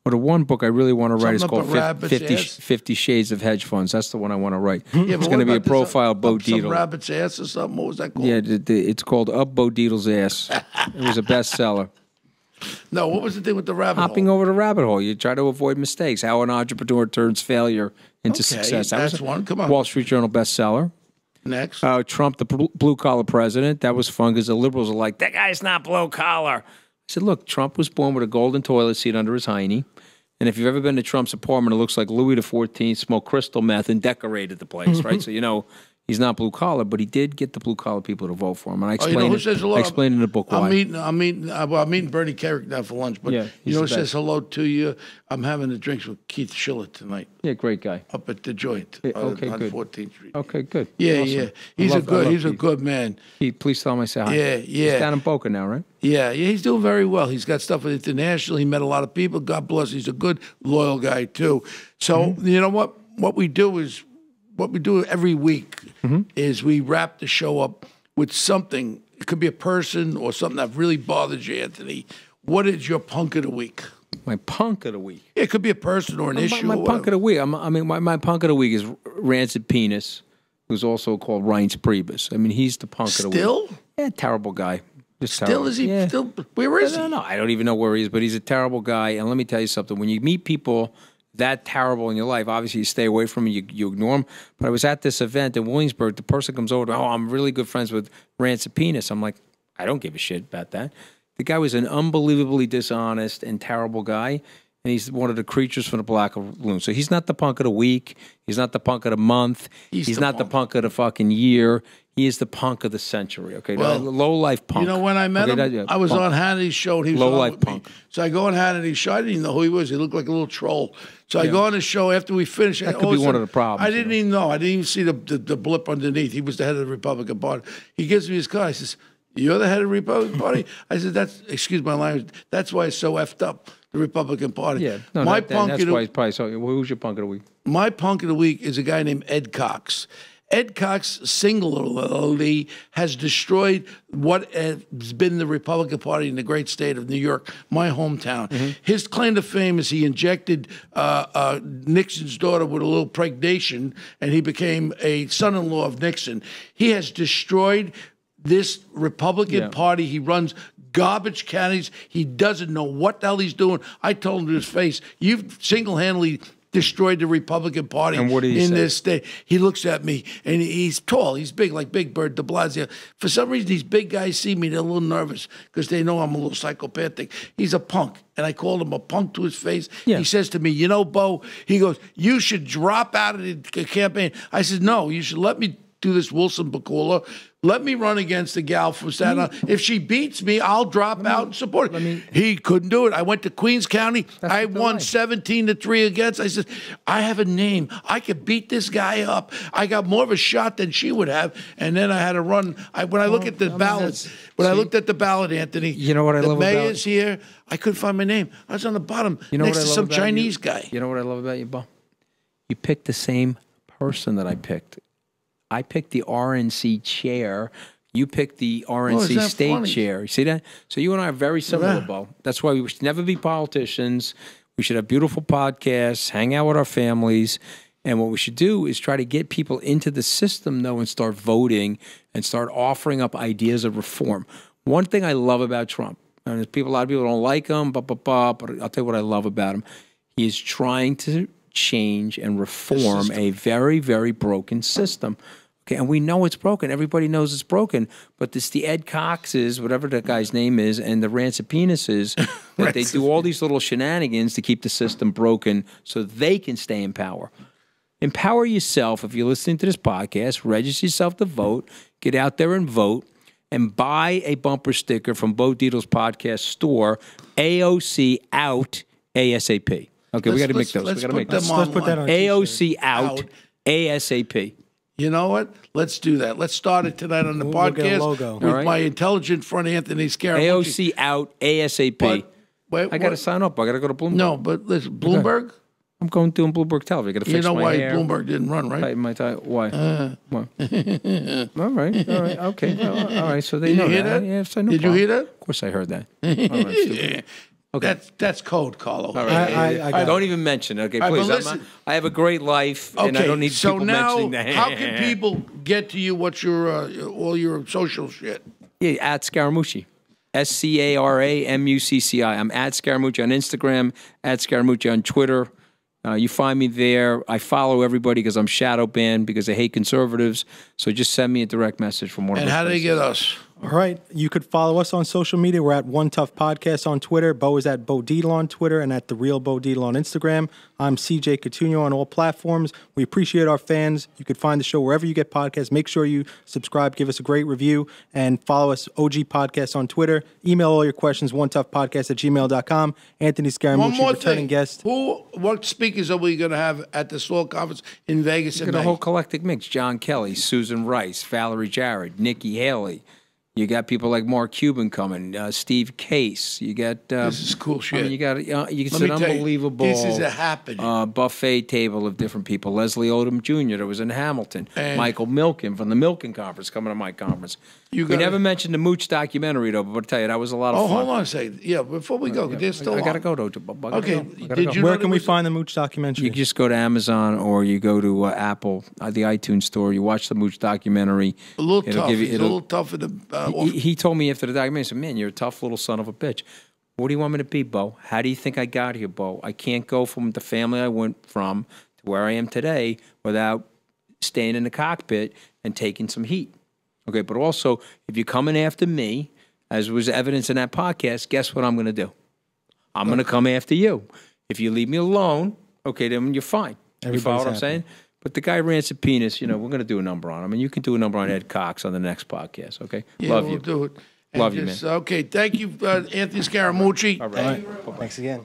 Speaker 2: Well, the one book I really want to write is
Speaker 1: Something
Speaker 2: called
Speaker 1: up a
Speaker 2: 50 Shades of Hedge Funds. That's the one I want to write.
Speaker 1: Yeah,
Speaker 2: it's going to be a profile of Bo Dietl.
Speaker 1: Some rabbit's ass or something? What was that called?
Speaker 2: Yeah, it's called Up Bo Dietl's Ass. It was a bestseller.
Speaker 1: No, what was the thing with the rabbit
Speaker 2: Hopping
Speaker 1: hole?
Speaker 2: over the rabbit hole. You try to avoid mistakes. How an entrepreneur turns failure into success. That was
Speaker 1: one. Come on.
Speaker 2: Wall Street Journal bestseller.
Speaker 1: Next.
Speaker 2: Trump, the blue-collar president. That was fun because the liberals are like, that guy's not blue-collar. I said, look, Trump was born with a golden toilet seat under his hiney. And if you've ever been to Trump's apartment, it looks like Louis XIV smoked crystal meth and decorated the place, right? So, He's not blue collar, but he did get the blue collar people to vote for him. And I explained,
Speaker 1: I
Speaker 2: explained in the book why.
Speaker 1: I'm meeting Bernie Carrick now for lunch, but you know who says hello to you? I'm having the drinks with Keith Schiller tonight.
Speaker 2: Yeah, great guy.
Speaker 1: Up at the joint
Speaker 2: on
Speaker 1: good. 14th Street.
Speaker 2: Okay, good.
Speaker 1: Yeah,
Speaker 2: awesome.
Speaker 1: yeah. He's a good man.
Speaker 2: Please tell him I say hi.
Speaker 1: Yeah.
Speaker 2: He's down in Boca now, right?
Speaker 1: Yeah, he's doing very well. He's got stuff with International. He met a lot of people. God bless. He's a good, loyal guy, too. So, you know what? What we do every week is we wrap the show up with something. It could be a person or something that really bothers you, Anthony. What is your punk of the week?
Speaker 2: My punk of the week?
Speaker 1: Yeah, it could be a person or an issue.
Speaker 2: My punk of the week. My punk of the week is Rancid Penis, who's also called Reince Priebus. I mean, he's the punk of the week.
Speaker 1: Still?
Speaker 2: Yeah, terrible guy.
Speaker 1: Still, is he? Yeah. Still, where is he?
Speaker 2: No, I don't even know where he is, but he's a terrible guy. And let me tell you something. When you meet people that terrible in your life, obviously you stay away from them, you ignore them. But I was at this event in Williamsburg. The person comes over, I'm really good friends with Rancid Penis. I'm like, I don't give a shit about that. The guy was an unbelievably dishonest and terrible guy, and he's one of the creatures from the Black Lagoon. So he's not the punk of the week. He's not the punk of the month. He's not the punk of the fucking year. He is the punk of the century. Okay, well, low-life punk.
Speaker 1: You know, when I met him, I was on Hannity's show. He was
Speaker 2: low-life punk.
Speaker 1: So I go on Hannity's show. I didn't even know who he was. He looked like a little troll. So I go on his show after we finished.
Speaker 2: That could be one of the problems.
Speaker 1: I didn't even know. I didn't even see the blip underneath. He was the head of the Republican Party. He gives me his card. He says, "You're the head of the Republican Party?" I said, excuse my language, that's why it's so effed up, the Republican Party.
Speaker 2: Yeah, no, that's why it's probably so. Who's your punk of the week?
Speaker 1: My punk of the week is a guy named Ed Cox. Ed Cox singularly has destroyed what has been the Republican Party in the great state of New York, my hometown. His claim to fame is he injected Nixon's daughter with a little pregnation, and he became a son-in-law of Nixon. He has destroyed this Republican Party. He runs garbage counties. He doesn't know what the hell he's doing. I told him to his face, you've single-handedly destroyed the Republican Party in this state. He looks at me, and he's tall. He's big, like Big Bird de Blasio. For some reason, these big guys see me, they're a little nervous because they know I'm a little psychopathic. He's a punk, and I called him a punk to his face. Yeah. He says to me, you know, Bo, he goes, you should drop out of the campaign. I said, no, you should let me do this Wilson Bakula. Let me run against the gal from Staten Island. If she beats me, I'll drop out and support her. He couldn't do it. I went to Queens County. I won 17-3 against. I said, I have a name. I could beat this guy up. I got more of a shot than she would have. And then I had to run. When I look at the ballot, I looked at the ballot, Anthony,
Speaker 2: you know what I love about
Speaker 1: the mayor's here. I couldn't find my name. I was on the bottom next to some Chinese guy.
Speaker 2: You know what I love about you, Bo? You picked the same person that I picked. I picked the RNC chair. You picked the RNC state chair. You see that? So you and I are very similar, Bo. That's why we should never be politicians. We should have beautiful podcasts, hang out with our families. And what we should do is try to get people into the system, though, and start voting and start offering up ideas of reform. One thing I love about Trump, and a lot of people don't like him, but I'll tell you what I love about him. He is trying to change and reform a very, very broken system. Okay, and we know it's broken. Everybody knows it's broken. But it's the Ed Coxes, whatever that guy's name is, and the Rancid Penises, that they do all these little shenanigans to keep the system broken so they can stay in power. Empower yourself. If you're listening to this podcast, register yourself to vote. Get out there and vote. And buy a bumper sticker from Bo Dietl's podcast store, AOC out ASAP. Okay, we got to make those. We got to make those.
Speaker 3: Let's put that on
Speaker 2: AOC out ASAP.
Speaker 1: You know what? Let's do that. Let's start it tonight on the podcast with my intelligent friend Anthony Scaramucci.
Speaker 2: AOC out ASAP. I got to sign up. I got to go to Bloomberg.
Speaker 1: No, but listen, Bloomberg?
Speaker 2: Okay. I'm going to Bloomberg Television. Got to fix my hair.
Speaker 1: You know why Bloomberg didn't run, right?
Speaker 2: My tie. Why? Why? All right. Okay. All right. So they know
Speaker 1: hear that?
Speaker 2: Yes, I know.
Speaker 1: Did you hear that?
Speaker 2: Of course I heard that. All right,
Speaker 1: okay. That's code, Carlo.
Speaker 2: All right. I don't even mention it. Okay, please. I have a great life, and I don't need people mentioning that.
Speaker 1: How can people get to you? What's your all your social shit?
Speaker 2: Yeah, at Scaramucci. SCARAMUCCI. I'm at Scaramucci on Instagram, at Scaramucci on Twitter. You find me there. I follow everybody because I'm shadow banned because I hate conservatives. So just send me a direct message from one of those.
Speaker 1: And how do they get us?
Speaker 3: All right. You could follow us on social media. We're at One Tough Podcast on Twitter. Bo is at Bo Deedle on Twitter and at The Real Bo Deedle on Instagram. I'm CJ Coutinho on all platforms. We appreciate our fans. You could find the show wherever you get podcasts. Make sure you subscribe, give us a great review, and follow us, OG Podcast on Twitter. Email all your questions, onetoughpodcast@gmail.com. Anthony Scaramucci, returning guest.
Speaker 1: What speakers are we going to have at the SWAL conference in Vegas in May?
Speaker 2: A whole collective mix. John Kelly, Susan Rice, Valerie Jarrett, Nikki Haley. You got people like Mark Cuban coming, Steve Case. You got
Speaker 1: this is cool shit.
Speaker 2: I mean, it's an unbelievable.
Speaker 1: This is a happening
Speaker 2: buffet table of different people. Leslie Odom Jr. that was in Hamilton. And Michael Milken from the Milken Conference coming to my conference. We never mentioned the Mooch documentary though, but I'll tell you that was a lot of fun.
Speaker 1: Hold on a second. Yeah, before we go, there's still.
Speaker 2: I gotta go though.
Speaker 1: Okay.
Speaker 3: Where can we find the Mooch documentary?
Speaker 2: You just go to Amazon or you go to Apple, the iTunes store. You watch the Mooch documentary.
Speaker 1: A little tough. It's a little tough for the.
Speaker 2: He told me after the documentary, he said, "Man, you're a tough little son of a bitch. What do you want me to be, Bo? How do you think I got here, Bo? I can't go from the family I went from to where I am today without staying in the cockpit and taking some heat. Okay, but also, if you're coming after me, as was evidence in that podcast, guess what I'm going to do? I'm going to come after you. If you leave me alone, okay, then you're fine. You follow what I'm saying? But the guy Rancid Penis, we're going to do a number on him. And you can do a number on Ed Cox on the next podcast, okay?
Speaker 1: Yeah,
Speaker 2: Love
Speaker 1: we'll
Speaker 2: you.
Speaker 1: do it.
Speaker 2: Love you, man.
Speaker 1: Okay, thank you, Anthony Scaramucci.
Speaker 2: All right.
Speaker 3: Thanks again.